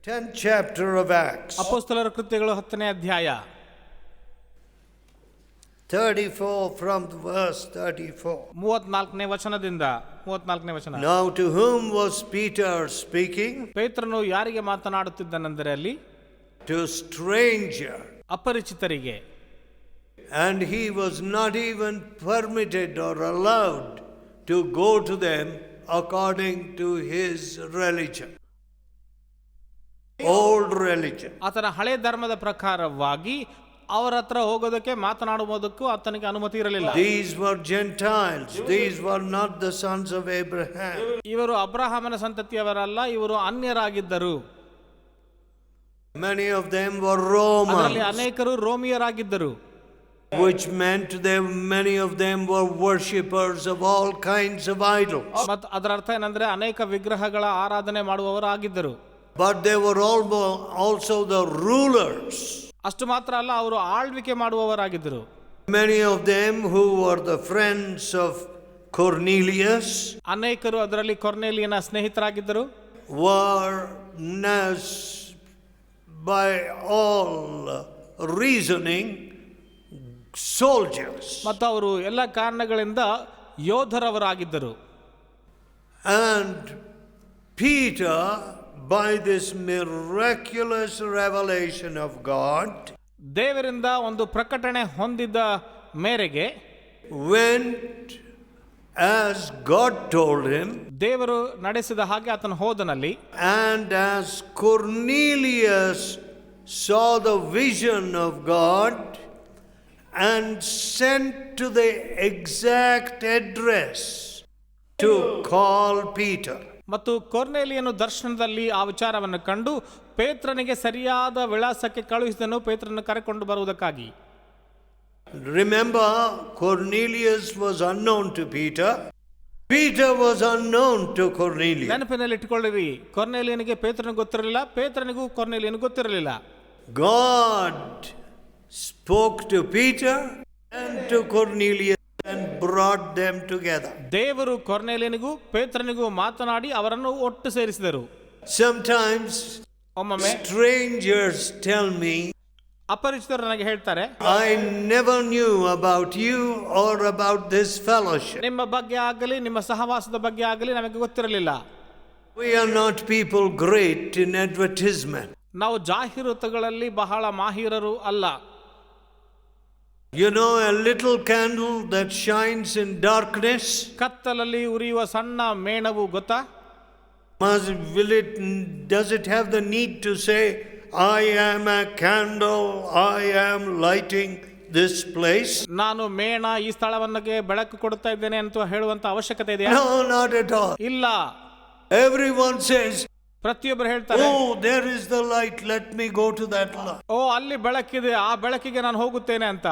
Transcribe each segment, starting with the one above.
10th chapter of Acts. ಅಪೊಸ್ತಲರ ಕೃತ್ಯಗಳು 10ನೇ ಅಧ್ಯಾಯ 34 from verse 34. 34ನೇ ವಚನದಿಂದ 34ನೇ ವಚನ. Now to whom was Peter speaking? ಪೇತ್ರನು ಯಾರಿಗೆ ಮಾತನಾಡುತ್ತಿದ್ದನೆಂದರೆ ಅಲ್ಲಿ To stranger. ಅಪರಿಚಿತರಿಗೆ. And he was not even permitted or allowed to go to them according to his religion. Old religion. ಆತನ ಹಳೆ ಧರ್ಮದ ಪ್ರಕಾರವಾಗಿ ಅವರ ಹತ್ರ ಹೋಗೋದಕ್ಕೆ ಮಾತನಾಡುವುದಕ್ಕೂ ಆತನಿಗೆ ಅನುಮತಿ ಇರಲಿಲ್ಲ. These were Gentiles. These were not the sons of Abraham. ಇವರು ಅಬ್ರಹಾಮನ ಸಂತತಿಯವರಲ್ಲ, ಇವರು ಅನ್ಯರಾಗಿದ್ದರು. Many of them were Romans. ಅದರಲ್ಲಿ ಅನೇಕರು ರೋಮಿಯರಾಗಿದ್ದರು. Which meant many of them were worshippers of all kinds of idols. ಮತ್ತು ಅದರ ಅರ್ಥ ಏನಂದ್ರೆ ಅನೇಕ ವಿಗ್ರಹಗಳ ಆರಾಧನೆ ಮಾಡುವವರಾಗಿದ್ದರು. But they were also the rulers. ಅಷ್ಟು ಮಾತ್ರ ಅಲ್ಲ, ಅವರು ಆಳ್ವಿಕೆ ಮಾಡುವವರಾಗಿದ್ದರು. Many of them who were the friends of Cornelius. ಅನೇಕರು ಅದರಲ್ಲಿ ಕೊರ್ನೇಲಿಯನ ಸ್ನೇಹಿತರಾಗಿದ್ದರು. Were by all reasoning soldiers. ಮತ್ತು ಅವರು ಎಲ್ಲ ಕಾರಣಗಳಿಂದ ಯೋಧರವರಾಗಿದ್ದರು. And Peter, by this miraculous revelation of God, ದೇವರಿಂದ ಒಂದು ಪ್ರಕಟಣೆ ಹೊಂದಿದ ಮೇರೆಗೆ went as God told him, ದೇವರು ನಡೆಸಿದ ಹಾಗೆ ಆತನು ಹೋದನಲ್ಲಿ. and as Cornelius saw the vision of God and sent to the exact address to call Peter. ಮತ್ತು ಕೊರ್ನೇಲಿಯನು ದರ್ಶನದಲ್ಲಿ ಆ ವಿಚಾರವನ್ನು ಕಂಡು ಪೇತ್ರನಿಗೆ ಸರಿಯಾದ ವಿಳಾಸಕ್ಕೆ ಕಳುಹಿಸಿದನು, ಪೇತ್ರನನ್ನು ಕರೆಕೊಂಡು ಬರುವುದಕ್ಕಾಗಿ. Remember, Cornelius was unknown to Peter. Peter was unknown to Cornelius. ನೆನಪಿನಲ್ಲಿ ಇಟ್ಟುಕೊಳ್ಳಿರಿ, ಕೊರ್ನೇಲಿಯನಿಗೆ ಪೇತ್ರನಿಗೆ ಗೊತ್ತಿರಲಿಲ್ಲ, ಪೇತ್ರನಿಗೂ ಕೊರ್ನೇಲಿಯನಿಗೆ ಗೊತ್ತಿರಲಿಲ್ಲ. God spoke to Peter and to Cornelius and brought them together. ದೇವರು ಕೊರ್ನೇಲಿಯನಿಗೂ ಪೇತ್ರನಿಗೂ ಮಾತನಾಡಿ ಅವರನ್ನು ಒಟ್ಟು ಸೇರಿಸಿದರು. Sometimes ಒಮ್ಮೊಮ್ಮೆ strangers tell me, ಅಪರಿಚಿತರು ನನಗೆ ಹೇಳ್ತಾರೆ, I never knew about you or about this fellowship. ನಿಮ್ಮ ಬಗ್ಗೆ ಆಗಲಿ ನಿಮ್ಮ ಸಹವಾಸದ ಬಗ್ಗೆ ಆಗಲಿ ನಮಗೆ ಗೊತ್ತಿರಲಿಲ್ಲ. We are not people great in advertisement. ನಾವು ಜಾಹೀರಾತುಗಳಲ್ಲಿ ಬಹಳ ಮಾಹಿರರು ಅಲ್ಲ. You know, a little candle that shines in darkness, ಕತ್ತಲಲ್ಲಿ ಉರಿಯುವ ಸಣ್ಣ ಮೇಣವು ಗೊತ್ತಾ? does it have the need to say, I am a candle, I am lighting this place? ನಾನು ಮೇಣ ಈ ಸ್ಥಳವನ್ನಗೆ ಬೆಳಕು ಕೊಡುತ್ತಾ ಇದ್ದೇನೆ ಅಂತ ಹೇಳುವಂತ ಅವಶ್ಯಕತೆ ಇದೆಯಾ? No, not at all. ಇಲ್ಲ. Everyone says, ಪ್ರತಿಯೊಬ್ಬರು ಹೇಳ್ತಾರೆ, oh, there is the light, let me go to that light. ಓ ಅಲ್ಲಿ ಬೆಳಕಿದೆ, ಆ ಬೆಳಕಿಗೆ ನಾನು ಹೋಗುತ್ತೇನೆ ಅಂತ.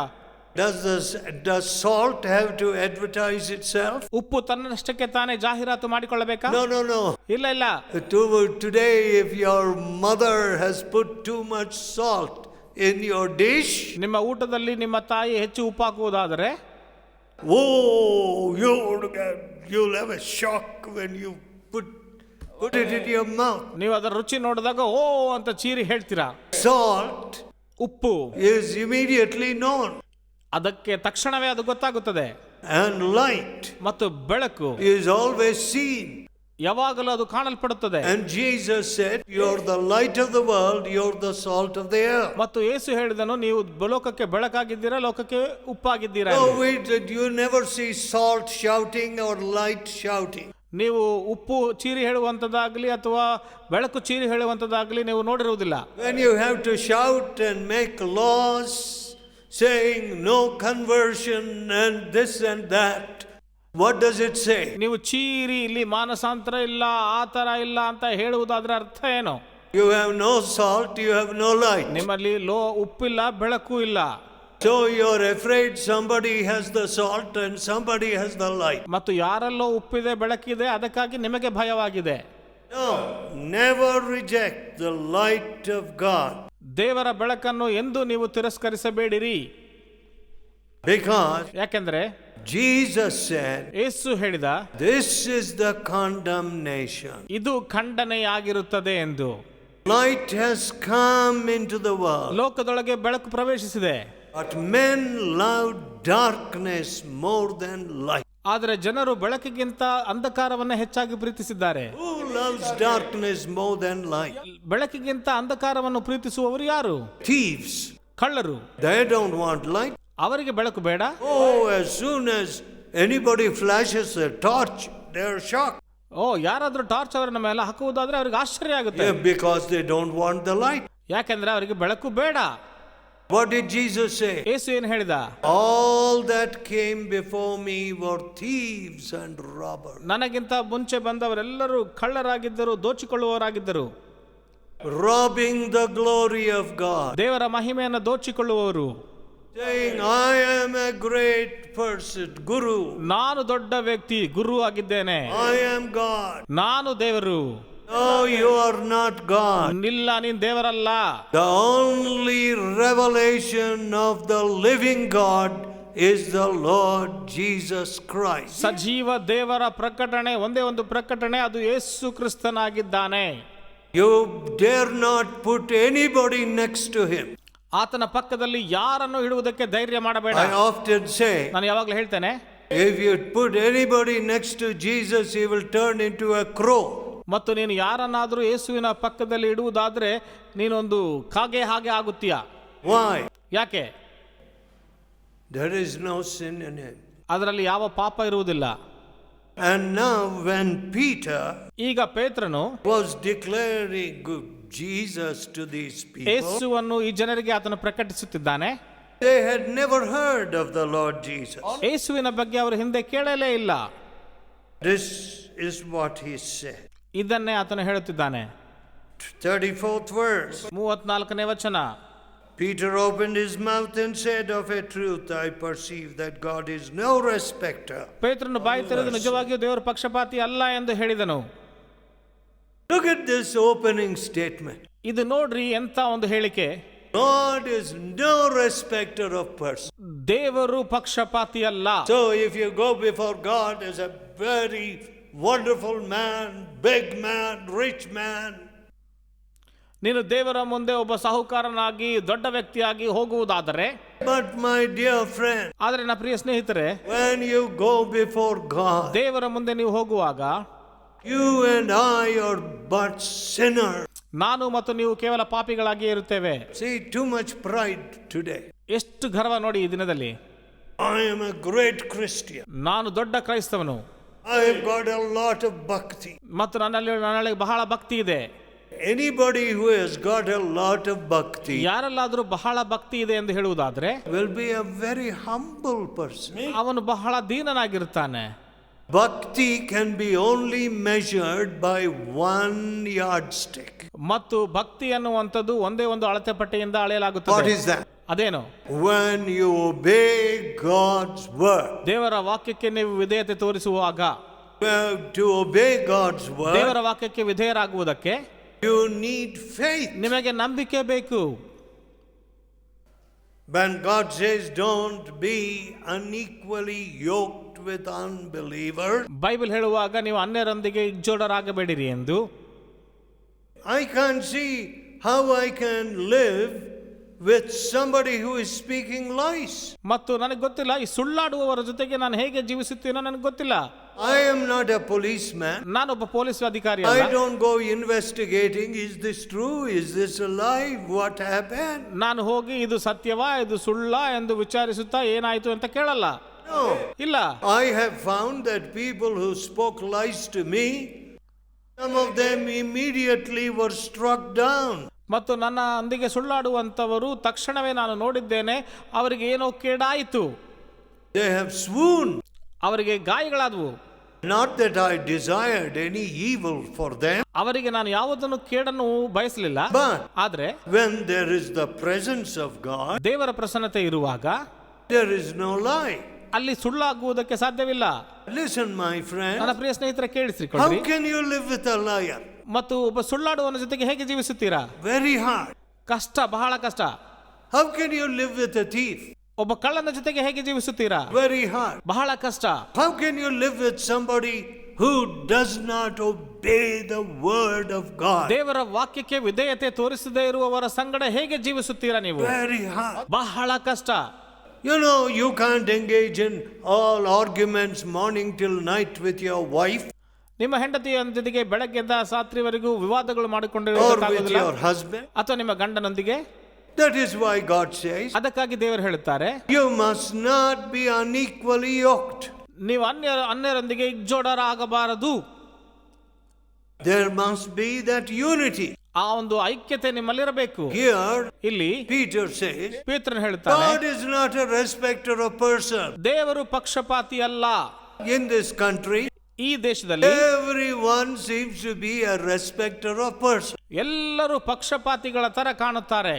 Does salt have to advertise itself? ಉಪ್ಪು ತನ್ನಷ್ಟಕ್ಕೆ ತಾನೇ ಜಾಹೀರಾತು ಮಾಡಿಕೊಳ್ಳಬೇಕಾ? No. ಇಲ್ಲ ಇಲ್ಲ. Today, if your mother has put too much salt in your dish, ನಿಮ್ಮ ಊಟದಲ್ಲಿ ನಿಮ್ಮ ತಾಯಿ ಹೆಚ್ಚು ಉಪ್ಪು ಹಾಕುವುದಾದರೆ, oh, you'll have a shock when you put it in your mouth. ನೀವು ಅದರ ರುಚಿ ನೋಡಿದಾಗ ಓ ಅಂತ ಚೀರಿ ಹೇಳ್ತೀರಾ. Salt, ಉಪ್ಪು is immediately known. ಅದಕ್ಕೆ ತಕ್ಷಣವೇ ಅದು ಗೊತ್ತಾಗುತ್ತದೆ. And light, ಮತ್ತು ಬೆಳಕು is always seen. ಯಾವಾಗಲೂ ಅದು ಕಾಣಲ್ಪಡುತ್ತದೆ. And Jesus said, you're the light of the world, you're the salt of the earth. ಮತ್ತು ಯೇಸು ಹೇಳಿದನು, ನೀವು ಲೋಕಕ್ಕೆ ಬೆಳಕಾಗಿದ್ದೀರಾ, ಲೋಕಕ್ಕೆ ಉಪ್ಪಾಗಿದ್ದೀರಾ. No, wait, you never see salt shouting or light shouting. ನೀವು ಉಪ್ಪು ಚೀರಿ ಹೇಳುವಂಥದ್ದಾಗಲಿ ಅಥವಾ ಬೆಳಕು ಚೀರಿ ಹೇಳುವಂಥದ್ದಾಗಲಿ ನೀವು ನೋಡಿರುವುದಿಲ್ಲ. When you have to shout and make laws saying no conversion and this and that, what does it say? ನೀವು ಚೀರಿ ಇಲ್ಲಿ ಮಾನಸಾಂತರ ಇಲ್ಲ, ಆ ತರ ಇಲ್ಲ ಅಂತ ಹೇಳುವುದಾದ್ರೆ ಅರ್ಥ ಏನು? You have no salt, you have no light. ನಿಮ್ಮಲ್ಲಿ ಉಪ್ಪಿಲ್ಲ, ಬೆಳಕು ಇಲ್ಲ. So you're afraid somebody has the salt and somebody has the light. ಮತ್ತು ಯಾರೆಲ್ಲೋ ಉಪ್ಪಿದೆ, ಬೆಳಕಿದೆ, ಅದಕ್ಕಾಗಿ ನಿಮಗೆ ಭಯವಾಗಿದೆ. No, never reject the light of God. ದೇವರ ಬೆಳಕನ್ನು ಎಂದು ನೀವು ತಿರಸ್ಕರಿಸಬೇಡಿರಿ. Because ಯಾಕೆಂದ್ರೆ Jesus said, ಯೇಸು ಹೇಳಿದ, this is the condemnation. ಇದು ಖಂಡನೆಯಾಗಿರುತ್ತದೆ ಎಂದು. Light has come into the world, ಲೋಕದೊಳಗೆ ಬೆಳಕು ಪ್ರವೇಶಿಸಿದೆ. but men love darkness more than light. ಆದರೆ ಜನರು ಬೆಳಕಿಗಿಂತ ಅಂಧಕಾರವನ್ನು ಹೆಚ್ಚಾಗಿ ಪ್ರೀತಿಸಿದ್ದಾರೆ. Who loves darkness more than light? ಬೆಳಕಿಗಿಂತ ಅಂಧಕಾರವನ್ನು ಪ್ರೀತಿಸುವವರು ಯಾರು? Thieves. ಕಳ್ಳರು. They don't want light. ಅವರಿಗೆ ಬೆಳಕು ಬೇಡ. Oh, as soon as anybody flashes a torch, they are shocked. ಯಾರಾದ್ರೂ ಟಾರ್ಚ್ ಅವರ ಮೇಲೆ ಹಾಕುವುದಾದ್ರೆ ಅವರಿಗೆ ಆಶ್ಚರ್ಯ ಆಗುತ್ತೆ. Yeah, because they don't want the light. ಯಾಕೆಂದ್ರೆ ಅವರಿಗೆ ಬೆಳಕು ಬೇಡ. What did Jesus say? ಯೇಸು ಏನು ಹೇಳಿದ? All that came before me were thieves and robbers. ನನಗಿಂತ ಮುಂಚೆ ಬಂದವರೆಲ್ಲರೂ ಕಳ್ಳರಾಗಿದ್ದರು, ದೋಚಿಕೊಳ್ಳುವವರಾಗಿದ್ದರು. Robbing the glory of God. ದೇವರ ಮಹಿಮೆಯನ್ನು ದೋಚಿಕೊಳ್ಳುವವರು. Saying, I am a great person, Guru. ನಾನು ದೊಡ್ಡ ವ್ಯಕ್ತಿ, ಗುರು ಆಗಿದ್ದೇನೆ. I am God. ನಾನು ದೇವರು. No, you are not God. ಇಲ್ಲ, ನೀನು ದೇವರಲ್ಲ. The only revelation of the living God is the Lord Jesus Christ. ಸಜೀವ ದೇವರ ಪ್ರಕಟಣೆ ಒಂದೇ ಒಂದು ಪ್ರಕಟಣೆ, ಅದು ಯೇಸು ಕ್ರಿಸ್ತನಾಗಿದ್ದಾನೆ. You dare not put anybody next to him. ಆತನ ಪಕ್ಕದಲ್ಲಿ ಯಾರನ್ನು ಇಡುವುದಕ್ಕೆ ಧೈರ್ಯ ಮಾಡಬೇಡ. I often say, ನಾನು ಯಾವಾಗಲೂ ಹೇಳ್ತೇನೆ, if you put anybody next to Jesus, he will turn into a crow. ಮತ್ತು ನೀನು ಯಾರನ್ನಾದರೂ ಯೇಸುವಿನ ಪಕ್ಕದಲ್ಲಿ ಇಡುವುದಾದ್ರೆ ನೀನೊಂದು ಕಾಗೆ ಹಾಗೆ ಆಗುತ್ತೀಯ. Why? ಯಾಕೆ? There is no sin in him. ಅದರಲ್ಲಿ ಯಾವ ಪಾಪ ಇರುವುದಿಲ್ಲ. And now when Peter ಈಗ ಪೇತ್ರನು was declaring Jesus to these people, ಯೇಸುವನ್ನು ಈ ಜನರಿಗೆ ಆತನು ಪ್ರಕಟಿಸುತ್ತಿದ್ದಾನೆ. they had never heard of the Lord Jesus. ಯೇಸುವಿನ ಬಗ್ಗೆ ಅವರು ಹಿಂದೆ ಕೇಳಲೇ ಇಲ್ಲ. This is what he said. ಇದನ್ನೇ ಆತನು ಹೇಳುತ್ತಿದ್ದಾನೆ. 34th verse. 34ನೇ ವಚನ. Peter opened his mouth and said, of a truth I perceive that God is no respecter. ಪೇತ್ರನು ಬಾಯಿ ತೆರೆದು ನಿಜವಾಗಿಯೂ ದೇವರ ಪಕ್ಷಪಾತಿ ಅಲ್ಲ ಎಂದು ಹೇಳಿದನು. Look at this opening statement. ಇದು ನೋಡ್ರಿ ಎಂತ ಒಂದು ಹೇಳಿಕೆ. God is no respecter of person. ದೇವರು ಪಕ್ಷಪಾತಿ ಅಲ್ಲ. So if you go before God as a very wonderful man, big man, rich man, ನೀನು ದೇವರ ಮುಂದೆ ಒಬ್ಬ ಸಾಹುಕಾರನಾಗಿ ದೊಡ್ಡ ವ್ಯಕ್ತಿಯಾಗಿ ಹೋಗುವುದಾದರೆ, but my dear friend, ಆದರೆ ನನ್ನ ಪ್ರಿಯ ಸ್ನೇಹಿತರೆ, when you go before God, ದೇವರ ಮುಂದೆ ನೀವು ಹೋಗುವಾಗ you and I are but sinners. ನಾನು ಮತ್ತು ನೀವು ಕೇವಲ ಪಾಪಿಗಳಾಗಿಯೇ ಇರುತ್ತೇವೆ. See, too much pride today. ಎಷ್ಟು ಗರ್ವ ನೋಡಿ ಈ ದಿನದಲ್ಲಿ. I am a great Christian. ನಾನು ದೊಡ್ಡ ಕ್ರೈಸ್ತವನು. I have got a lot of bhakti. ಮತ್ತು ನನ್ನಲ್ಲಿ ಬಹಳ ಭಕ್ತಿ ಇದೆ. Anybody who has got a lot of bhakti ಯಾರೆಲ್ಲಾದರೂ ಬಹಳ ಭಕ್ತಿ ಇದೆ ಎಂದು ಹೇಳುವುದಾದ್ರೆ will be a very humble person. ಅವನು ಬಹಳ ದೀನನಾಗಿರುತ್ತಾನೆ. Bhakti can be only measured by one yardstick. ಮತ್ತು ಭಕ್ತಿ ಅನ್ನುವಂಥದ್ದು ಒಂದೇ ಒಂದು ಅಳತೆ ಪಟ್ಟಿಯಿಂದ What ಅಳೆಯಲಾಗುತ್ತದೆ. is that? ಅದೇನು? When you obey God's word. ದೇವರ ವಾಕ್ಯಕ್ಕೆ ನೀವು ವಿಧೇಯತೆ ತೋರಿಸುವಾಗ, To obey God's word, ದೇವರ ವಾಕ್ಯಕ್ಕೆ ವಿಧೇಯರಾಗುವುದಕ್ಕೆ you need faith. ನಿಮಗೆ ನಂಬಿಕೆ ಬೇಕು. When God says don't be unequally yoked with unbelievers, Bible ಹೇಳುವಾಗ ನೀವು ಅನ್ಯರೊಂದಿಗೆ ಇಜ್ಜೋಡರಾಗಬೇಡಿರಿ ಎಂದು, I can't see how I can live with somebody who is speaking lies. ಮತ್ತು ನನಗೆ ಗೊತ್ತಿಲ್ಲ ಈ ಸುಳ್ಳಾಡುವವರ ಜೊತೆಗೆ ನಾನು ಹೇಗೆ ಜೀವಿಸುತ್ತೀನೋ ನನಗೆ ಗೊತ್ತಿಲ್ಲ. I am not a policeman. ನಾನೊಬ್ಬ ಪೊಲೀಸ್ ಅಧಿಕಾರಿ I ಅಲ್ಲ. don't go investigating, is this true, is this a lie, what happened? ನಾನು ಹೋಗಿ ಇದು ಸತ್ಯವಾ ಇದು ಸುಳ್ಳ ಎಂದು ವಿಚಾರಿಸುತ್ತಾ ಏನಾಯ್ತು ಅಂತ ಕೇಳಲ್ಲ. No. ಇಲ್ಲ. I have found that people who spoke lies to me, some of them immediately were struck down. ಮತ್ತು ನನ್ನ ಅಂದಿಗೆ ಸುಳ್ಳಾಡುವಂಥವರು ತಕ್ಷಣವೇ ನಾನು ನೋಡಿದ್ದೇನೆ, ಅವರಿಗೆ ಏನೋ ಕೇಡಾಯಿತು. They have swooned. ಅವರಿಗೆ ಗಾಯಗಳಾದವು. Not that I desired any evil for them. ಅವರಿಗೆ ನಾನು ಯಾವುದನ್ನು ಕೇಡನ್ನು ಬಯಸಲಿಲ್ಲ. But ಆದ್ರೆ when there is the presence of God, ದೇವರ ಪ್ರಸನ್ನತೆ ಇರುವಾಗ there is no lie. ಅಲ್ಲಿ ಸುಳ್ಳಾಗುವುದಕ್ಕೆ ಸಾಧ್ಯವಿಲ್ಲ. Listen, my friend. ನನ್ನ ಪ್ರಿಯ ಸ್ನೇಹಿತರೆ, How ಕೇಳಿಸಿಕೊಳ್ಳಿ. can you live with a liar? ಮತ್ತು ಒಬ್ಬ ಸುಳ್ಳಾಡುವವನ ಜೊತೆಗೆ ಹೇಗೆ ಜೀವಿಸುತ್ತೀರಾ? Very hard. ಕಷ್ಟ, ಬಹಳ ಕಷ್ಟ. How can you live with a thief? ಒಬ್ಬ ಕಳ್ಳನ ಜೊತೆಗೆ ಹೇಗೆ ಜೀವಿಸುತ್ತೀರಾ? Very hard. ಬಹಳ ಕಷ್ಟ. How can you live with somebody who does not obey the word of God. ದೇವರ ವಾಕ್ಯಕ್ಕೆ ವಿಧೇಯತೆ ತೋರಿಸದೇ ಇರುವವರ ಸಂಗಡ ಹೇಗೆ ಜೀವಿಸುತ್ತೀರಾ ನೀವು? Very hard. ಬಹಳ ಕಷ್ಟ. You know, you can't engage in all arguments morning till night with your wife ನಿಮ್ಮ ಹೆಂಡತಿಯೊಂದಿಗೆ ಬೆಳಗ್ಗೆಯಿಂದ ರಾತ್ರಿವರೆಗೂ ವಿವಾದಗಳು or with ಮಾಡಿಕೊಂಡಿರುವುದಕ್ಕಾಗುವುದಿಲ್ಲ, your husband. ಅಥವಾ ನಿಮ್ಮ ಗಂಡನೊಂದಿಗೆ. That is why God says, ಅದಕ್ಕಾಗಿ ದೇವರು ಹೇಳುತ್ತಾರೆ, you must not be unequally yoked. ನೀವು ಅನ್ಯರೊಂದಿಗೆ ಇಗ್ಜೋಡರಾಗಬಾರದು. There must be that unity. ಆ ಒಂದು ಐಕ್ಯತೆ ನಿಮ್ಮಲ್ಲಿರಬೇಕು. Here, ಇಲ್ಲಿ Peter says, ಪೇತ್ರನು ಹೇಳ್ತಾನೆ, God is not a respecter of person. ದೇವರು ಪಕ್ಷಪಾತಿ ಅಲ್ಲ. In this country, ಈ ದೇಶದಲ್ಲಿ everyone seems to be a respecter of person. ಎಲ್ಲರೂ ಪಕ್ಷಪಾತಿಗಳ ತರ ಕಾಣುತ್ತಾರೆ.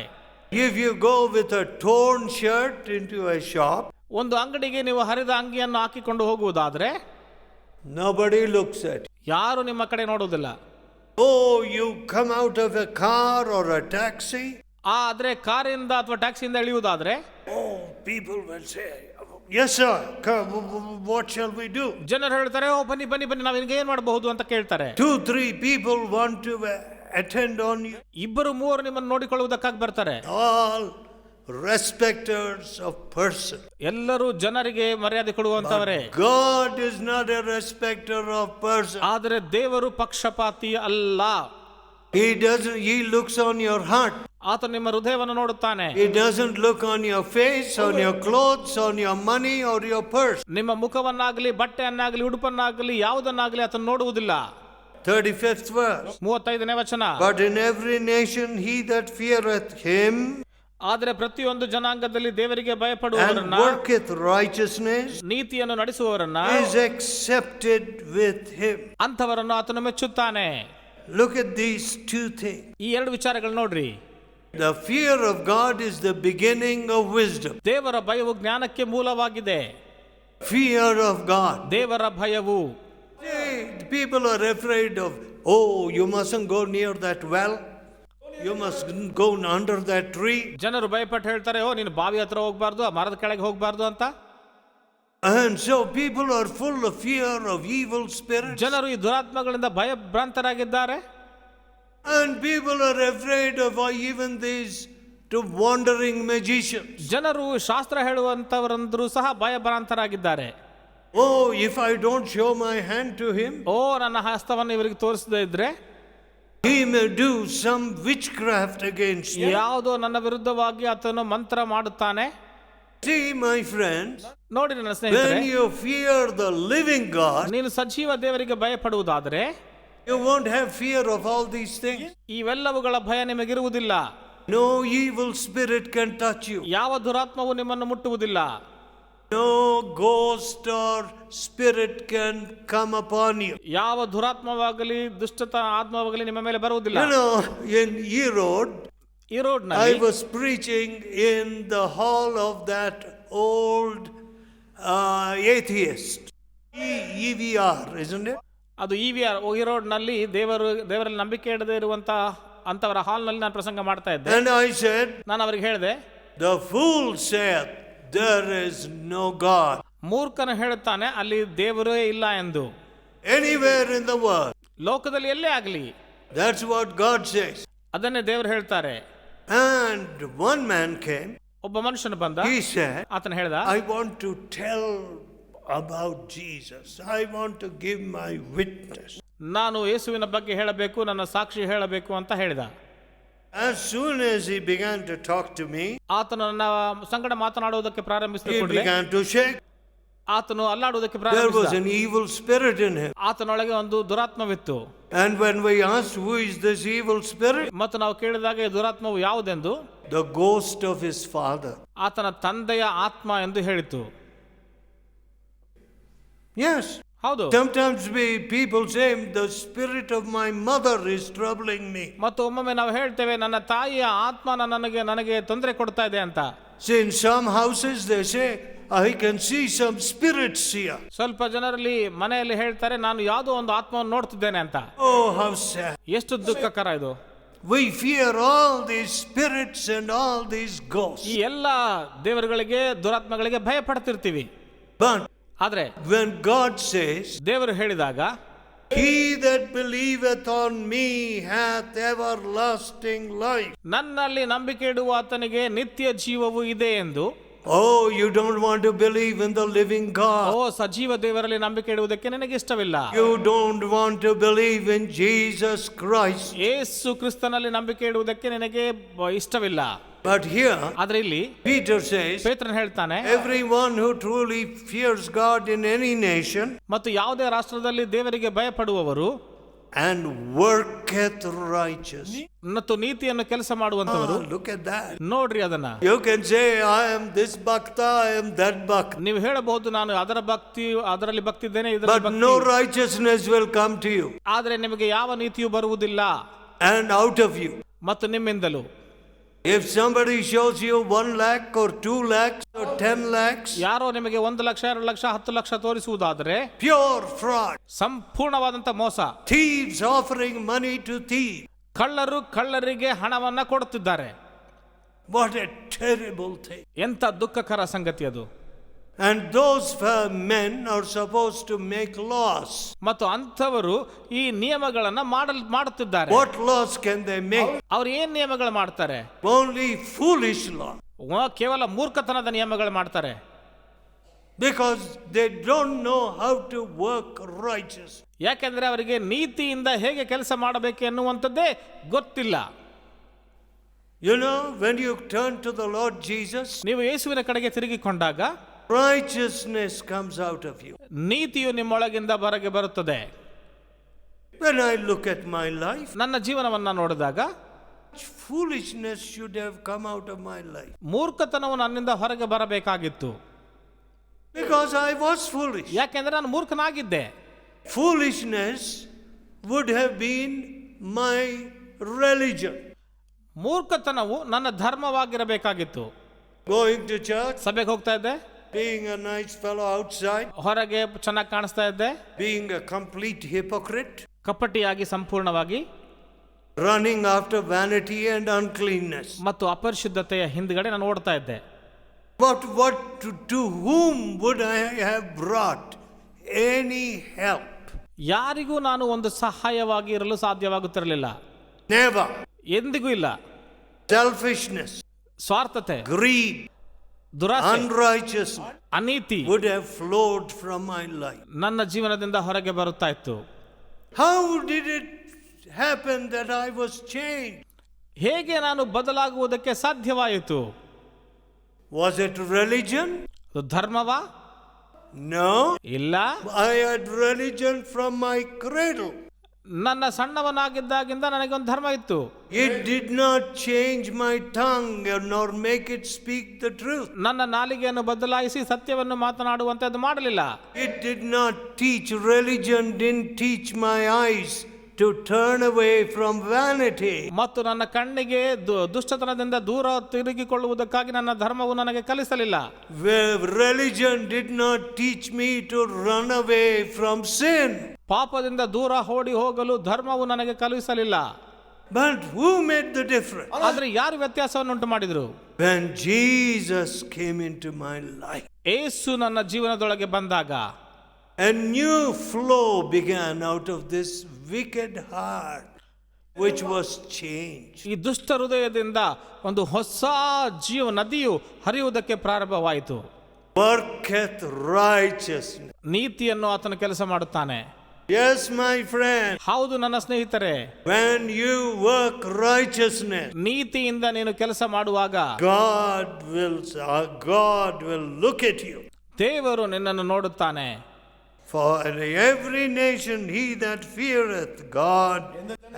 If you go with a torn shirt into a shop, ಒಂದು ಅಂಗಡಿಗೆ ನೀವು ಹರಿದ ಅಂಗಿಯನ್ನು ಹಾಕಿಕೊಂಡು ಹೋಗುವುದಾದ್ರೆ nobody looks at you. ಯಾರು ನಿಮ್ಮ ಕಡೆ ನೋಡುವುದಿಲ್ಲ. Oh, you come out of a car or a taxi. ಆದ್ರೆ ಕಾರಿಂದ ಅಥವಾ ಟ್ಯಾಕ್ಸಿಯಿಂದ ಇಳಿಯುವುದಾದ್ರೆ Oh, people will say, yes sir, come, what shall we do? ಜನರು ಹೇಳ್ತಾರೆ, ಓ ಬನ್ನಿ ಬನ್ನಿ ಬನ್ನಿ, ನಾವ್ ಏನ್ ಮಾಡಬಹುದು ಅಂತ ಕೇಳ್ತಾರೆ. 2-3 people want to attend on you. ಇಬ್ಬರು ಮೂವರು ನಿಮ್ಮನ್ನು ನೋಡಿಕೊಳ್ಳುವುದಕ್ಕಾಗಿ ಬರ್ತಾರೆ. All respecters of person. ಎಲ್ಲರೂ ಜನರಿಗೆ ಮರ್ಯಾದೆ ಕೊಡುವಂತವರೇ. God is not a respecter of person. ಆದರೆ ದೇವರು ಪಕ್ಷಪಾತಿ ಅಲ್ಲ. He looks on your heart. ಆತ ನಿಮ್ಮ ಹೃದಯವನ್ನು ನೋಡುತ್ತಾನೆ. He doesn't look on your face, on your clothes, on your money or your purse. ನಿಮ್ಮ ಮುಖವನ್ನಾಗಲಿ ಬಟ್ಟೆಯನ್ನಾಗಲಿ ಉಡುಪನ್ನಾಗಲಿ ಯಾವುದನ್ನಾಗಲಿ ಆತನು ನೋಡುವುದಿಲ್ಲ. 35th verse. 35ನೇ ವಚನ. But in every nation he that feareth him ಆದರೆ ಪ್ರತಿಯೊಂದು ಜನಾಂಗದಲ್ಲಿ ದೇವರಿಗೆ and ಭಯಪಡುವವರನ್ನ, worketh righteousness ನೀತಿಯನ್ನು ನಡೆಸುವವರನ್ನ, is accepted with him. ಅಂಥವರನ್ನು ಆತನು ಮೆಚ್ಚುತ್ತಾನೆ. Look at these two things. ಈ ಎರಡು ವಿಚಾರಗಳು ನೋಡ್ರಿ. The fear of God is the beginning of wisdom. ದೇವರ ಭಯವು ಜ್ಞಾನಕ್ಕೆ ಮೂಲವಾಗಿದೆ. Fear of God. ದೇವರ ಭಯವು. People are afraid of, oh, you mustn't go near that well. You must go under that tree. ಜನರು ಭಯಪಟ್ಟು ಹೇಳ್ತಾರೆ, ಓ ನೀನು ಬಾವಿ ಹತ್ರ ಹೋಗ್ಬಾರ್ದು, ಆ ಮರದ ಕೆಳಗೆ ಹೋಗ್ಬಾರ್ದು ಅಂತ. And so people are full of fear of evil spirits. ಜನರು ಈ ದುರಾತ್ಮಗಳಿಂದ ಭಯಭ್ರಾಂತರಾಗಿದ್ದಾರೆ. And people are afraid of even these wandering magicians. ಜನರು ಶಾಸ್ತ್ರ ಹೇಳುವಂತವರಂದ್ರು ಸಹ ಭಯಭ್ರಾಂತರಾಗಿದ್ದಾರೆ. Oh, if I don't show my hand to him, ಓ ನನ್ನ ಹಸ್ತವನ್ನು ಇವರಿಗೆ ತೋರಿಸದೇ ಇದ್ರೆ he may do some witchcraft against you. ಯಾವುದೋ ನನ್ನ ವಿರುದ್ಧವಾಗಿ ಆತನು ಮಂತ್ರ ಮಾಡುತ್ತಾನೆ. See, my friends, ನೋಡಿ ನನ್ನ ಸ್ನೇಹಿತರೆ, when you fear the living God, ನೀನು ಸಜೀವ ದೇವರಿಗೆ ಭಯಪಡುವುದಾದರೆ you won't have fear of all these things. ಇವೆಲ್ಲವುಗಳ ಭಯ ನಿಮಗಿರುವುದಿಲ್ಲ. No evil spirit can touch you. ಯಾವ ದುರಾತ್ಮವು ನಿಮ್ಮನ್ನು ಮುಟ್ಟುವುದಿಲ್ಲ. No ghost or spirit can come upon you. ಯಾವ ದುರಾತ್ಮವಾಗಲಿ ದುಷ್ಟತ ಆತ್ಮವಾಗಲಿ ನಿಮ್ಮ ಮೇಲೆ ಬರುವುದಿಲ್ಲ. You know, in ಈ ರೋಡ್ I ನಲ್ಲಿ was preaching in the hall of that old atheist. EVR, isn't it? ಅದು EVR ಈ ರೋಡ್ ನಲ್ಲಿ ದೇವರಲ್ಲಿ ನಂಬಿಕೆ ಇಡದೇ ಇರುವಂತ ಅಂತವರ ಹಾಲ್ ನಲ್ಲಿ ನಾನು ಪ್ರಸಂಗ ಮಾಡ್ತಾ ಇದ್ದೆ. And I said, ನಾನು ಅವರಿಗೆ ಹೇಳಿದೆ, the fool saith there is no God. ಮೂರ್ಖನು ಹೇಳುತ್ತಾನೆ ಅಲ್ಲಿ ದೇವರೇ ಇಲ್ಲ ಎಂದು. Anywhere in the world. ಲೋಕದಲ್ಲಿ ಎಲ್ಲೇ ಆಗಲಿ. That's what God says. ಅದನ್ನೇ ದೇವರು ಹೇಳ್ತಾರೆ. And one man came. ಒಬ್ಬ ಮನುಷ್ಯನು ಬಂದ. He said, ಆತನು ಹೇಳ್ದ, I want to tell about Jesus. I want to give my witness. ನಾನು ಯೇಸುವಿನ ಬಗ್ಗೆ ಹೇಳಬೇಕು, ನನ್ನ ಸಾಕ್ಷಿ ಹೇಳಬೇಕು ಅಂತ ಹೇಳಿದ. As soon as he began to talk to me, ಆತನು ನನ್ನ ಸಂಗಡ ಮಾತನಾಡುವುದಕ್ಕೆ ಪ್ರಾರಂಭಿಸಿದ he ಕೂಡಲೇ began to shake. ಆತನು ಅಲ್ಲಾಡುವುದಕ್ಕೆ There was ಪ್ರಾರಂಭಿಸಿದ. an evil spirit in him. ಆತನೊಳಗೆ ಒಂದು ದುರಾತ್ಮವಿತ್ತು. And when we asked who is this evil spirit, ಮತ್ತು ನಾವು ಕೇಳಿದಾಗ ಈ ದುರಾತ್ಮವು ಯಾವುದೆಂದು, the ghost of his father. ಆತನ ತಂದೆಯ ಆತ್ಮ ಎಂದು ಹೇಳಿತು. Yes. ಹೌದು. Sometimes people say the spirit of my mother is troubling me. ಮತ್ತು ಒಮ್ಮೊಮ್ಮೆ ನಾವು ಹೇಳ್ತೇವೆ ನನ್ನ ತಾಯಿಯ ಆತ್ಮ ನನಗೆ ತೊಂದರೆ ಕೊಡ್ತಾ ಇದೆ ಅಂತ. See, in some houses they say I can see some spirits here. ಸ್ವಲ್ಪ ಜನರಲ್ಲಿ ಮನೆಯಲ್ಲಿ ಹೇಳ್ತಾರೆ ನಾನು ಯಾವುದೋ ಒಂದು ಆತ್ಮವನ್ನು ನೋಡ್ತಿದ್ದೇನೆ ಅಂತ. Oh, how sad. ಎಷ್ಟು ದುಃಖಕರ ಇದು. We fear all these spirits and all these ghosts. ಈ ಎಲ್ಲ ದೇವರುಗಳಿಗೆ ದುರಾತ್ಮಗಳಿಗೆ ಭಯ ಪಡ್ತಿರ್ತೀವಿ. But ಆದ್ರೆ when God says, ದೇವರು ಹೇಳಿದಾಗ, he that believeth on me hath everlasting life. ನನ್ನಲ್ಲಿ ನಂಬಿಕೆ ಇಡುವ ಆತನಿಗೆ ನಿತ್ಯ ಜೀವವು ಇದೆ ಎಂದು. Oh, you don't want to believe in the living God. ಓ, ಸಜೀವ ದೇವರಲ್ಲಿ ನಂಬಿಕೆ ಇಡುವುದಕ್ಕೆ ನಿನಗೆ ಇಷ್ಟವಿಲ್ಲ. You don't want to believe in Jesus Christ. ಯೇಸು ಕ್ರಿಸ್ತನಲ್ಲಿ ನಂಬಿಕೆ ಇಡುವುದಕ್ಕೆ ನಿನಗೆ ಇಷ್ಟವಿಲ್ಲ. But here, ಆದ್ರೆ ಇಲ್ಲಿ Peter says, ಪೇತ್ರನು ಹೇಳ್ತಾನೆ, everyone who truly fears God in any nation ಮತ್ತು ಯಾವುದೇ ರಾಷ್ಟ್ರದಲ್ಲಿ ದೇವರಿಗೆ ಭಯಪಡುವವರು and worketh righteous. ಮತ್ತು ನೀತಿಯನ್ನು ಕೆಲಸ ಮಾಡುವಂತವರು. Look at that. ನೋಡ್ರಿ ಅದನ್ನ. You can say, I am this bhakta, I am that bhakta. ನೀವು ಹೇಳಬಹುದು, ನಾನು ಅದರಲ್ಲಿ ಭಕ್ತಿ ಇದ್ದೇನೆ, But no righteousness will come to you. ಆದ್ರೆ ನಿಮಗೆ ಯಾವ ನೀತಿಯೂ ಬರುವುದಿಲ್ಲ. And out of you. ಮತ್ತು ನಿಮ್ಮಿಂದಲೂ. If somebody shows you 1 lakh or 2 lakhs or 10 lakhs, ಯಾರೋ ನಿಮಗೆ 1 ಲಕ್ಷ, 2 ಲಕ್ಷ, 10 ಲಕ್ಷ ತೋರಿಸುವುದಾದರೆ pure fraud. ಸಂಪೂರ್ಣವಾದಂತ ಮೋಸ. Thieves offering money to thieves. ಕಳ್ಳರು ಕಳ್ಳರಿಗೆ ಹಣವನ್ನ ಕೊಡುತ್ತಿದ್ದಾರೆ. What a terrible thing. ಎಂತ ದುಃಖಕರ ಸಂಗತಿ ಅದು. And those men are supposed to make laws. ಮತ್ತು ಅಂಥವರು ಈ ನಿಯಮಗಳನ್ನ ಮಾಡುತ್ತಿದ್ದಾರೆ. What laws can they make? ಅವರು ಏನ್ ನಿಯಮಗಳು ಮಾಡ್ತಾರೆ? Only foolish law. ಕೇವಲ ಮೂರ್ಖತನದ ನಿಯಮಗಳು ಮಾಡ್ತಾರೆ. Because they don't know how to work righteous. ಯಾಕೆಂದ್ರೆ ಅವರಿಗೆ ನೀತಿಯಿಂದ ಹೇಗೆ ಕೆಲಸ ಮಾಡಬೇಕು ಎನ್ನುವಂಥದ್ದೇ ಗೊತ್ತಿಲ್ಲ. You know, when you turn to the Lord Jesus, ನೀವು ಯೇಸುವಿನ ಕಡೆಗೆ ತಿರುಗಿಕೊಂಡಾಗ righteousness comes out of you. ನೀತಿಯು ನಿಮ್ಮೊಳಗಿಂದ ಹೊರಗೆ ಬರುತ್ತದೆ. When I look at my life, ನನ್ನ ಜೀವನವನ್ನ ನೋಡಿದಾಗ foolishness should have come out of my life. ಮೂರ್ಖತನವು ನನ್ನಿಂದ ಹೊರಗೆ ಬರಬೇಕಾಗಿತ್ತು. Because I was foolish. ಯಾಕೆಂದ್ರೆ ನಾನು ಮೂರ್ಖನಾಗಿದ್ದೆ. Foolishness would have been my religion. ಮೂರ್ಖತನವು ನನ್ನ ಧರ್ಮವಾಗಿರಬೇಕಾಗಿತ್ತು. Going to church, ಸಭೆಗೆ ಹೋಗ್ತಾ ಇದ್ದೆ, being a nice fellow outside, ಹೊರಗೆ ಚೆನ್ನಾಗಿ ಕಾಣಿಸ್ತಾ ಇದ್ದೆ, being a complete hypocrite, ಕಪಟಿಯಾಗಿ ಸಂಪೂರ್ಣವಾಗಿ, running after vanity and uncleanness. ಮತ್ತು ಅಪರಿಶುದ್ಧತೆಯ ಹಿಂದ್ಗಡೆ ನಾನು ಓಡ್ತಾ ಇದ್ದೆ. But to whom would I have brought any help? ಯಾರಿಗೂ ನಾನು ಒಂದು ಸಹಾಯವಾಗಿ ಇರಲು ಸಾಧ್ಯವಾಗುತ್ತಿರಲಿಲ್ಲ. Never. ಎಂದಿಗೂ ಇಲ್ಲ. Selfishness, ಸ್ವಾರ್ಥತೆ, greed, ದುರಾಸೆ, unrighteousness ಅನೀತಿ would have flowed from my life. ನನ್ನ ಜೀವನದಿಂದ ಹೊರಗೆ ಬರುತ್ತಾ ಇತ್ತು. How did it happen that I was changed? ಹೇಗೆ ನಾನು ಬದಲಾಗುವುದಕ್ಕೆ ಸಾಧ್ಯವಾಯಿತು? Was it religion? ಧರ್ಮವಾ? No. ಇಲ್ಲ. I had religion from my cradle. ನನ್ನ ಸಣ್ಣವನಾಗಿದ್ದಾಗಿಂದ ನನಗೊಂದು ಧರ್ಮ ಇತ್ತು. It did not change my tongue nor make it speak the truth. ನನ್ನ ನಾಲಿಗೆಯನ್ನು ಬದಲಾಯಿಸಿ ಸತ್ಯವನ್ನು ಮಾತನಾಡುವಂತೆ ಅದು ಮಾಡಲಿಲ್ಲ. It did not teach. Religion didn't teach my eyes to turn away from vanity. ಮತ್ತು ನನ್ನ ಕಣ್ಣಿಗೆ ದುಷ್ಟತನದಿಂದ ದೂರ ತಿರುಗಿಕೊಳ್ಳುವುದಕ್ಕಾಗಿ ನನ್ನ ಧರ್ಮವು ನನಗೆ ಕಲಿಸಲಿಲ್ಲ. Religion did not teach me to run away from sin. ಪಾಪದಿಂದ ದೂರ ಓಡಿ ಹೋಗಲು ಧರ್ಮವು ನನಗೆ ಕಲಿಸಲಿಲ್ಲ. But who made the difference? ಆದ್ರೆ ಯಾರು ವ್ಯತ್ಯಾಸವನ್ನು ಉಂಟು ಮಾಡಿದ್ರು? When Jesus came into my life. ಯೇಸು ನನ್ನ ಜೀವನದೊಳಗೆ ಬಂದಾಗ A new flow began out of this wicked heart, which was changed. ಈ ದುಷ್ಟ ಹೃದಯದಿಂದ ಒಂದು ಹೊಸ ನದಿಯು ಹರಿಯುವುದಕ್ಕೆ ಪ್ರಾರಂಭವಾಯಿತು. Worketh righteousness. ನೀತಿಯನ್ನು ಆತನು ಕೆಲಸ ಮಾಡುತ್ತಾನೆ. Yes, my friend. ಹೌದು ನನ್ನ ಸ್ನೇಹಿತರೆ, When you work righteousness, ನೀತಿಯಿಂದ ನೀನು ಕೆಲಸ ಮಾಡುವಾಗ God will look at you. ದೇವರು ನಿನ್ನನ್ನು ನೋಡುತ್ತಾನೆ. For in every nation he that feareth God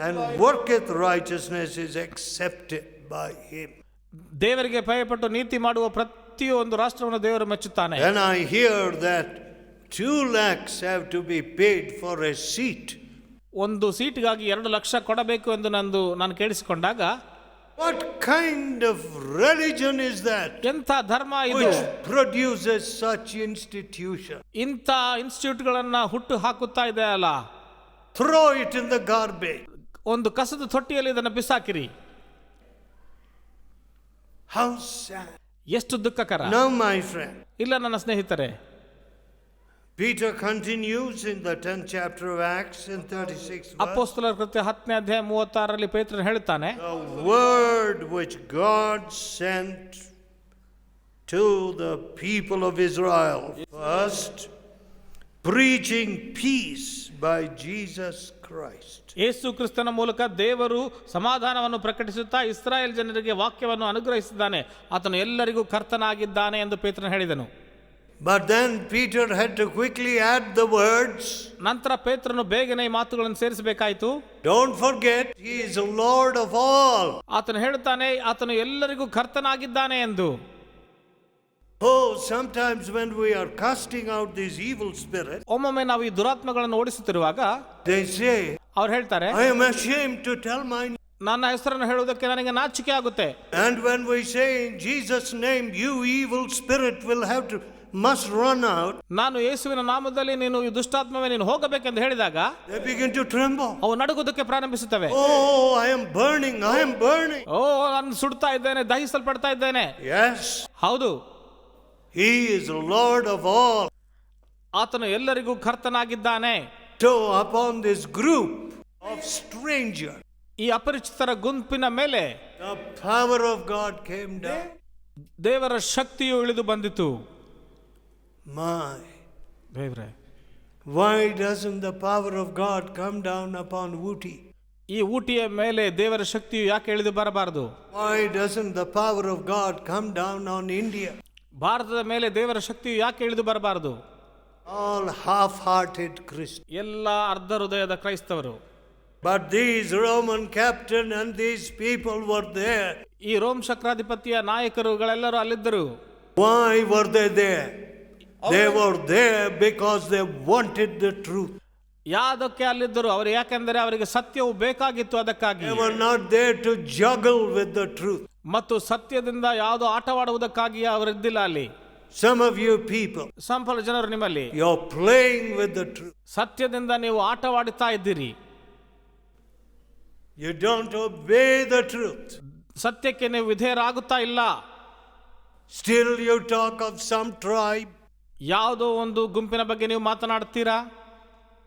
and worketh righteousness is accepted by him. ದೇವರಿಗೆ ಭಯಪಟ್ಟು ನೀತಿ ಮಾಡುವ ಪ್ರತಿಯೊಂದು ರಾಷ್ಟ್ರವನ್ನು ದೇವರು ಮೆಚ್ಚುತ್ತಾನೆ. When I hear that 2 lakhs have to be paid for a seat, ಒಂದು ಸೀಟ್ಗಾಗಿ 2 ಲಕ್ಷ ಕೊಡಬೇಕು ಎಂದು ನಾನು ಕೇಳಿಸಿಕೊಂಡಾಗ, what kind of religion is that? ಎಂಥ ಧರ್ಮ ಇದು? Which produces such institution? ಇಂಥ ಇನ್ಸ್ಟಿಟ್ಯೂಟ್ಗಳನ್ನ ಹುಟ್ಟು ಹಾಕುತ್ತಾ ಇದೆ ಅಲ್ಲ. Throw it in the garbage. ಒಂದು ಕಸದ ತೊಟ್ಟಿಯಲ್ಲಿ ಇದನ್ನು ಬಿಸಾಕಿರಿ. How sad. ಎಷ್ಟು ದುಃಖಕರ. Now, my friend, ಇಲ್ಲ ನನ್ನ ಸ್ನೇಹಿತರೆ, Peter continues in the 10th chapter of Acts in 36th verse. ಅಪೊಸ್ತಲರ ಕೃತ್ಯ 10ನೇ ಅಧ್ಯಾಯ 36ರಲ್ಲಿ ಪೇತ್ರನು ಹೇಳ್ತಾನೆ, The word which God sent to the people of Israel, first preaching peace by Jesus Christ. ಯೇಸು ಕ್ರಿಸ್ತನ ಮೂಲಕ ದೇವರು ಸಮಾಧಾನವನ್ನು ಪ್ರಕಟಿಸುತ್ತಾ ಇಸ್ರಾಯೇಲ್ ಜನರಿಗೆ ವಾಕ್ಯವನ್ನು ಅನುಗ್ರಹಿಸಿದ್ದಾನೆ. ಆತನು ಎಲ್ಲರಿಗೂ ಕರ್ತನಾಗಿದ್ದಾನೆ ಎಂದು ಪೇತ್ರನು ಹೇಳಿದನು. But then Peter had to quickly add the words. ನಂತರ ಪೇತ್ರನು ಬೇಗನೆ ಈ ಮಾತುಗಳನ್ನು ಸೇರಿಸಬೇಕಾಯಿತು. Don't forget, he is the Lord of all. ಆತನು ಹೇಳುತ್ತಾನೆ, ಆತನು ಎಲ್ಲರಿಗೂ ಕರ್ತನಾಗಿದ್ದಾನೆ ಎಂದು. Oh, sometimes when we are casting out these evil spirits, ಒಮ್ಮೊಮ್ಮೆ ನಾವು ಈ ದುರಾತ್ಮಗಳನ್ನು ಓಡಿಸುತ್ತಿರುವಾಗ they say, ಅವ್ರು ಹೇಳ್ತಾರೆ, I am ashamed to tell my name. ನನ್ನ ಹೆಸರನ್ನು ಹೇಳುವುದಕ್ಕೆ ನನಗೆ ನಾಚಿಕೆ ಆಗುತ್ತೆ. And when we say in Jesus' name, you evil spirit must run out, ನಾನು ಯೇಸುವಿನ ನಾಮದಲ್ಲಿ ನೀನು ಈ ದುಷ್ಟಾತ್ಮವೇ ನೀನು ಹೋಗಬೇಕೆಂದು ಹೇಳಿದಾಗ they begin to tremble. ಅವು ನಡುಗುವುದಕ್ಕೆ ಪ್ರಾರಂಭಿಸುತ್ತವೆ. Oh, I am burning. ಓ, ನಾನು ಸುಡ್ತಾ ಇದ್ದೇನೆ, ದಹಿಸಲ್ಪಡ್ತಾ ಇದ್ದೇನೆ. Yes. ಹೌದು, He is the Lord of all. ಆತನು ಎಲ್ಲರಿಗೂ ಕರ್ತನಾಗಿದ್ದಾನೆ. So upon this group of strangers, ಈ ಅಪರಿಚಿತರ ಗುಂಪಿನ ಮೇಲೆ the power of God came down. ದೇವರ ಶಕ್ತಿಯು ಇಳಿದು ಬಂದಿತು. My, ದೇವರೇ, why doesn't the power of God come down upon Ooty? ಈ ಊಟಿಯ ಮೇಲೆ ದೇವರ ಶಕ್ತಿಯು ಯಾಕೆ ಇಳಿದು ಬರಬಾರದು? Why doesn't the power of God come down on India? ಭಾರತದ ಮೇಲೆ ದೇವರ ಶಕ್ತಿಯು ಯಾಕೆ ಇಳಿದು ಬರಬಾರದು? All half-hearted Christians. ಎಲ್ಲ ಅರ್ಧ ಹೃದಯದ ಕ್ರೈಸ್ತವರು. But these Roman captain and these people were there. ಈ Rome ಚಕ್ರಾಧಿಪತಿಯ ನಾಯಕರುಗಳೆಲ್ಲರೂ ಅಲ್ಲಿದ್ದರು. Why were they there? They were there because they wanted the truth. ಯಾದಕ್ಕೆ ಅಲ್ಲಿದ್ದರು? ಅವರು ಯಾಕೆಂದರೆ ಅವರಿಗೆ ಸತ್ಯವು ಬೇಕಾಗಿತ್ತು, ಅದಕ್ಕಾಗಿ. They were not there to juggle with the truth. ಮತ್ತು ಸತ್ಯದಿಂದ ಯಾವುದೋ ಆಟವಾಡುವುದಕ್ಕಾಗಿ ಅವರಿದ್ದಿಲ್ಲ ಅಲ್ಲಿ. Some of you people, ಸಂಪಲ ಜನರು ನಿಮ್ಮಲ್ಲಿ you're playing with the truth. ಸತ್ಯದಿಂದ ನೀವು ಆಟವಾಡುತ್ತಾ ಇದ್ದೀರಿ. You don't obey the truth. ಸತ್ಯಕ್ಕೆ ನೀವು ವಿಧೇಯರಾಗುತ್ತಾ ಇಲ್ಲ. Still you talk of some tribe. ಯಾವುದೋ ಒಂದು ಗುಂಪಿನ ಬಗ್ಗೆ ನೀವು ಮಾತನಾಡ್ತೀರಾ,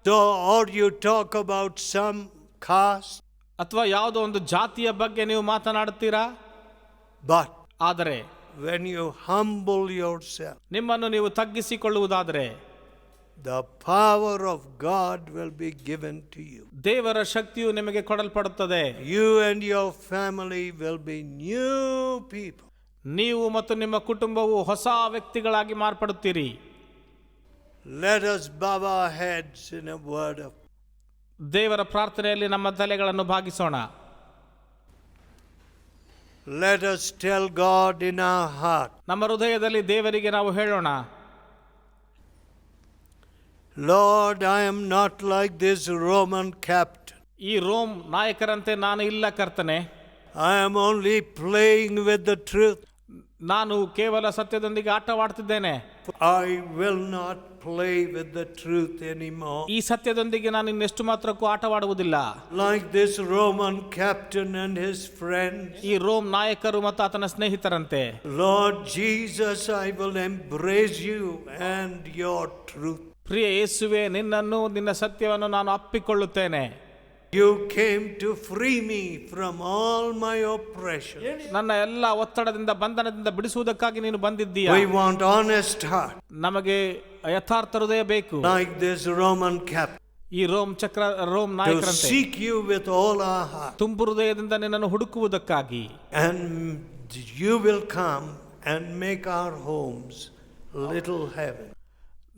So, or you talk about some caste. ಅಥವಾ ಯಾವುದೋ ಒಂದು ಜಾತಿಯ ಬಗ್ಗೆ ನೀವು ಮಾತನಾಡುತ್ತೀರಾ. But ಆದರೆ when you humble yourself, ನಿಮ್ಮನ್ನು ನೀವು ತಗ್ಗಿಸಿಕೊಳ್ಳುವುದಾದರೆ the power of God will be given to you. ದೇವರ ಶಕ್ತಿಯು ನಿಮಗೆ ಕೊಡಲ್ಪಡುತ್ತದೆ. You and your family will be new people. ನೀವು ಮತ್ತು ನಿಮ್ಮ ಕುಟುಂಬವು ಹೊಸ ವ್ಯಕ್ತಿಗಳಾಗಿ ಮಾರ್ಪಡುತ್ತೀರಿ. Let us bow our heads in a word of ದೇವರ ಪ್ರಾರ್ಥನೆಯಲ್ಲಿ ನಮ್ಮ ತಲೆಗಳನ್ನು ಭಾಗಿಸೋಣ. Let us tell God in our heart, ನಮ್ಮ ಹೃದಯದಲ್ಲಿ ದೇವರಿಗೆ ನಾವು ಹೇಳೋಣ, Lord, I am not like this Roman captain. ಈ ರೋಮ್ ನಾಯಕರಂತೆ ನಾನು ಇಲ್ಲ ಕರ್ತನೆ. I am only playing with the truth. ನಾನು ಕೇವಲ ಸತ್ಯದೊಂದಿಗೆ ಆಟವಾಡ್ತಿದ್ದೇನೆ. I will not play with the truth anymore. ಈ ಸತ್ಯದೊಂದಿಗೆ ನಾನು ಇನ್ನೆಷ್ಟು ಮಾತ್ರಕ್ಕೂ ಆಟವಾಡುವುದಿಲ್ಲ. Like this Roman captain and his friends. ಈ ರೋಮ್ ನಾಯಕರು ಮತ್ತು ಆತನ ಸ್ನೇಹಿತರಂತೆ. Lord Jesus, I will embrace you and your truth. ಪ್ರಿಯ ಯೇಸುವೆ, ನಿನ್ನನ್ನು ನಿನ್ನ ಸತ್ಯವನ್ನು ನಾನು ಅಪ್ಪಿಕೊಳ್ಳುತ್ತೇನೆ. You came to free me from all my oppression. ನನ್ನ ಎಲ್ಲ ಒತ್ತಡದಿಂದ ಬಂಧನದಿಂದ ಬಿಡಿಸುವುದಕ್ಕಾಗಿ ನೀನು ಬಂದಿದ್ದೀಯ. We want honest heart. ನಮಗೆ ಯಥಾರ್ಥ ಹೃದಯ ಬೇಕು. Like this Roman captain. ಈ ರೋಮ್ To ನಾಯಕರಂತೆ seek you with all our heart. ತುಂಬು ಹೃದಯದಿಂದ ನಿನ್ನನ್ನು ಹುಡುಕುವುದಕ್ಕಾಗಿ. And you will come and make our homes little heaven.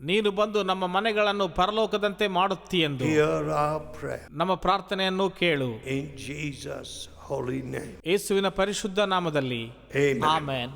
ನೀನು ಬಂದು ನಮ್ಮ ಮನೆಗಳನ್ನು ಪರಲೋಕದಂತೆ ಮಾಡುತ್ತೀಯೆಂದು Hear our prayer. ನಮ್ಮ ಪ್ರಾರ್ಥನೆಯನ್ನು ಕೇಳು. In Jesus' holy name. ಯೇಸುವಿನ ಪರಿಶುದ್ಧ ನಾಮದಲ್ಲಿ Amen. ಆಮೆನ್.